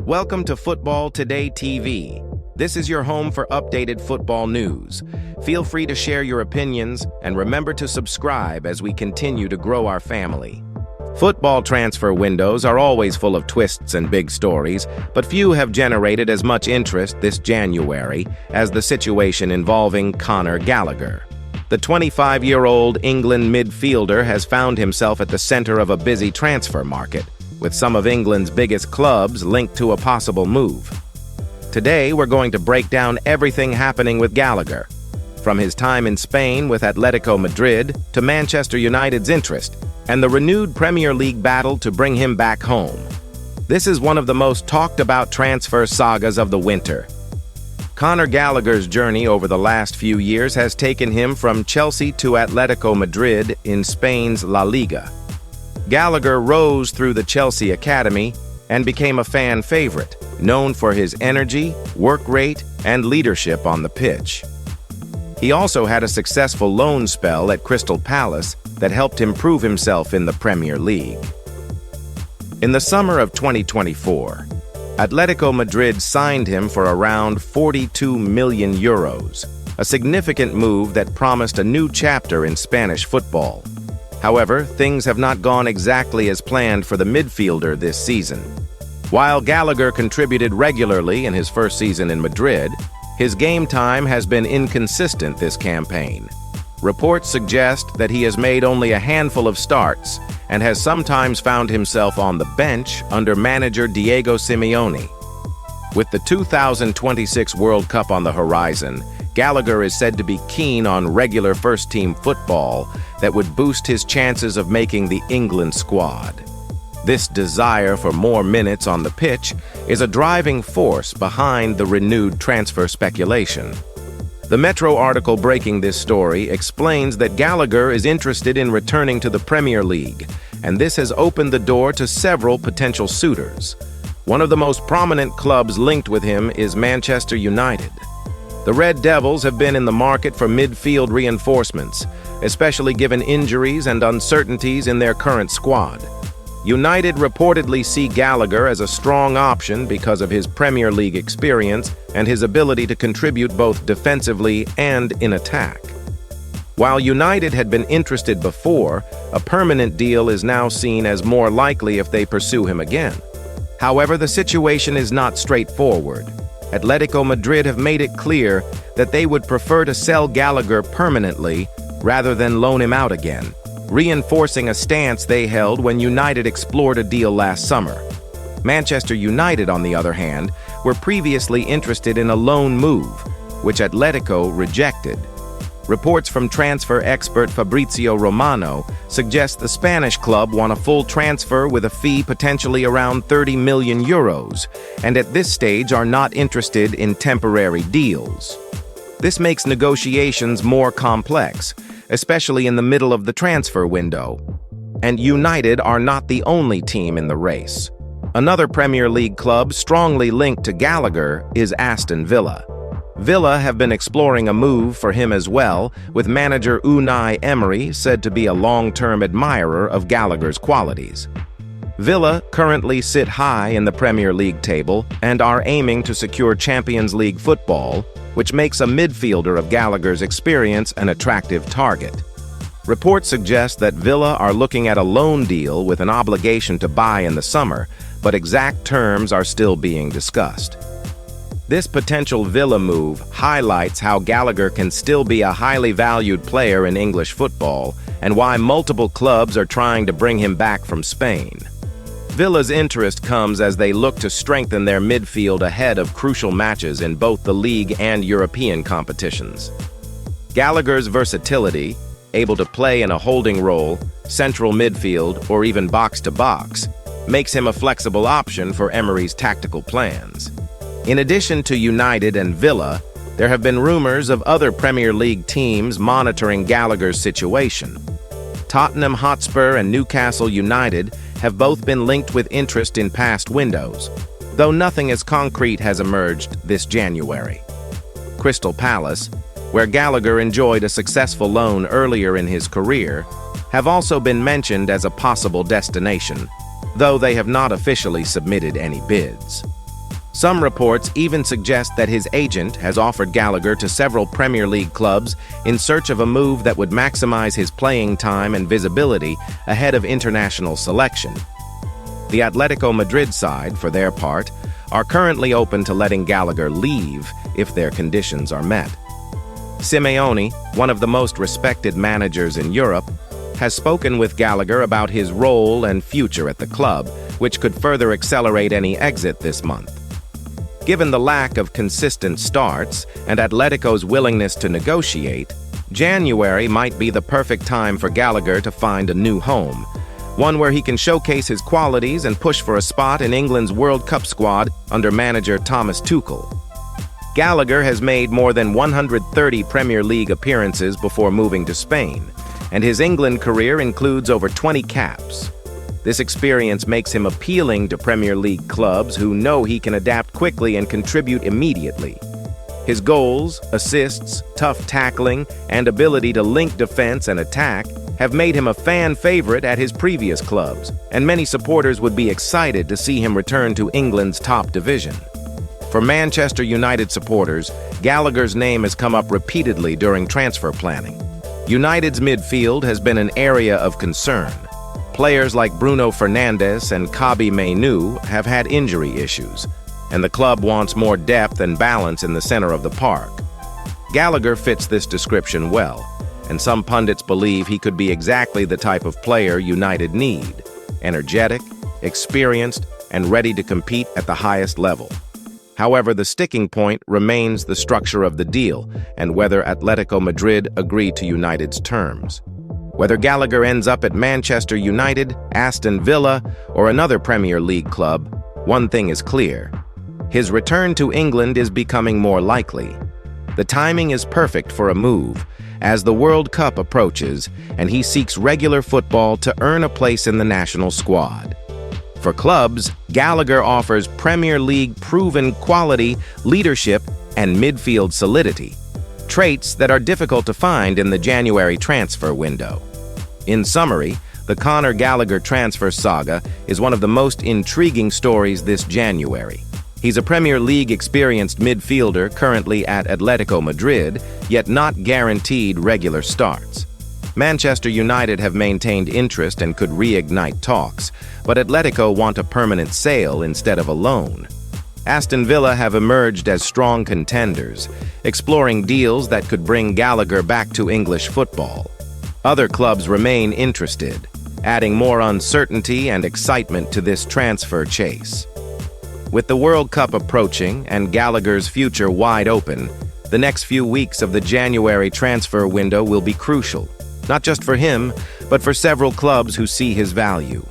Welcome to Football Today TV. This is your home for updated football news. Feel free to share your opinions and remember to subscribe as we continue to grow our family. Football transfer windows are always full of twists and big stories, but few have generated as much interest this January as the situation involving Conor Gallagher. The 25-year-old England midfielder has found himself at the center of a busy transfer market, with some of England's biggest clubs linked to a possible move. Today, we're going to break down everything happening with Gallagher, from his time in Spain with Atletico Madrid to Manchester United's interest, and the renewed Premier League battle to bring him back home. This is one of the most talked-about transfer sagas of the winter. Conor Gallagher's journey over the last few years has taken him from Chelsea to Atletico Madrid in Spain's La Liga. Gallagher rose through the Chelsea academy and became a fan favorite, known for his energy, work rate, and leadership on the pitch. He also had a successful loan spell at Crystal Palace that helped him prove himself in the Premier League. In the summer of 2024, Atletico Madrid signed him for around 42 million euros, a significant move that promised a new chapter in Spanish football. However, things have not gone exactly as planned for the midfielder this season. While Gallagher contributed regularly in his first season in Madrid, his game time has been inconsistent this campaign. Reports suggest that he has made only a handful of starts and has sometimes found himself on the bench under manager Diego Simeone. With the 2026 World Cup on the horizon, Gallagher is said to be keen on regular first-team football that would boost his chances of making the England squad. This desire for more minutes on the pitch is a driving force behind the renewed transfer speculation. The Metro article breaking this story explains that Gallagher is interested in returning to the Premier League, and this has opened the door to several potential suitors. One of the most prominent clubs linked with him is Manchester United. The Red Devils have been in the market for midfield reinforcements, especially given injuries and uncertainties in their current squad. United reportedly see Gallagher as a strong option because of his Premier League experience and his ability to contribute both defensively and in attack. While United had been interested before, a permanent deal is now seen as more likely if they pursue him again. However, the situation is not straightforward. Atletico Madrid have made it clear that they would prefer to sell Gallagher permanently rather than loan him out again, reinforcing a stance they held when United explored a deal last summer. Manchester United, on the other hand, were previously interested in a loan move, which Atletico rejected. Reports from transfer expert Fabrizio Romano suggest the Spanish club want a full transfer with a fee potentially around 30 million euros, and at this stage are not interested in temporary deals. This makes negotiations more complex, especially in the middle of the transfer window. And United are not the only team in the race. Another Premier League club strongly linked to Gallagher is Aston Villa. Villa have been exploring a move for him as well, with manager Unai Emery said to be a long-term admirer of Gallagher's qualities. Villa currently sit high in the Premier League table and are aiming to secure Champions League football, which makes a midfielder of Gallagher's experience an attractive target. Reports suggest that Villa are looking at a loan deal with an obligation to buy in the summer, but exact terms are still being discussed. This potential Villa move highlights how Gallagher can still be a highly valued player in English football and why multiple clubs are trying to bring him back from Spain. Villa's interest comes as they look to strengthen their midfield ahead of crucial matches in both the league and European competitions. Gallagher's versatility, able to play in a holding role, central midfield, or even box-to-box, makes him a flexible option for Emery's tactical plans. In addition to United and Villa, there have been rumors of other Premier League teams monitoring Gallagher's situation. Tottenham Hotspur and Newcastle United have both been linked with interest in past windows, though nothing as concrete has emerged this January. Crystal Palace, where Gallagher enjoyed a successful loan earlier in his career, have also been mentioned as a possible destination, though they have not officially submitted any bids. Some reports even suggest that his agent has offered Gallagher to several Premier League clubs in search of a move that would maximize his playing time and visibility ahead of international selection. The Atletico Madrid side, for their part, are currently open to letting Gallagher leave if their conditions are met. Simeone, one of the most respected managers in Europe, has spoken with Gallagher about his role and future at the club, which could further accelerate any exit this month. Given the lack of consistent starts and Atletico's willingness to negotiate, January might be the perfect time for Gallagher to find a new home, one where he can showcase his qualities and push for a spot in England's World Cup squad under manager Thomas Tuchel. Gallagher has made more than 130 Premier League appearances before moving to Spain, and his England career includes over 20 caps. This experience makes him appealing to Premier League clubs who know he can adapt quickly and contribute immediately. His goals, assists, tough tackling, and ability to link defense and attack have made him a fan favorite at his previous clubs, and many supporters would be excited to see him return to England's top division. For Manchester United supporters, Gallagher's name has come up repeatedly during transfer planning. United's midfield has been an area of concern. Players like Bruno Fernandes and Kobbie Mainoo have had injury issues, and the club wants more depth and balance in the center of the park. Gallagher fits this description well, and some pundits believe he could be exactly the type of player United need: energetic, experienced, and ready to compete at the highest level. However, the sticking point remains the structure of the deal and whether Atletico Madrid agree to United's terms. Whether Gallagher ends up at Manchester United, Aston Villa, or another Premier League club, one thing is clear: his return to England is becoming more likely. The timing is perfect for a move, as the World Cup approaches and he seeks regular football to earn a place in the national squad. For clubs, Gallagher offers Premier League proven quality, leadership, and midfield solidity, traits that are difficult to find in the January transfer window. In summary, the Conor Gallagher transfer saga is one of the most intriguing stories this January. He's a Premier League experienced midfielder currently at Atletico Madrid, yet not guaranteed regular starts. Manchester United have maintained interest and could reignite talks, but Atletico want a permanent sale instead of a loan. Aston Villa have emerged as strong contenders, exploring deals that could bring Gallagher back to English football. Other clubs remain interested, adding more uncertainty and excitement to this transfer chase. With the World Cup approaching and Gallagher's future wide open, the next few weeks of the January transfer window will be crucial, not just for him, but for several clubs who see his value.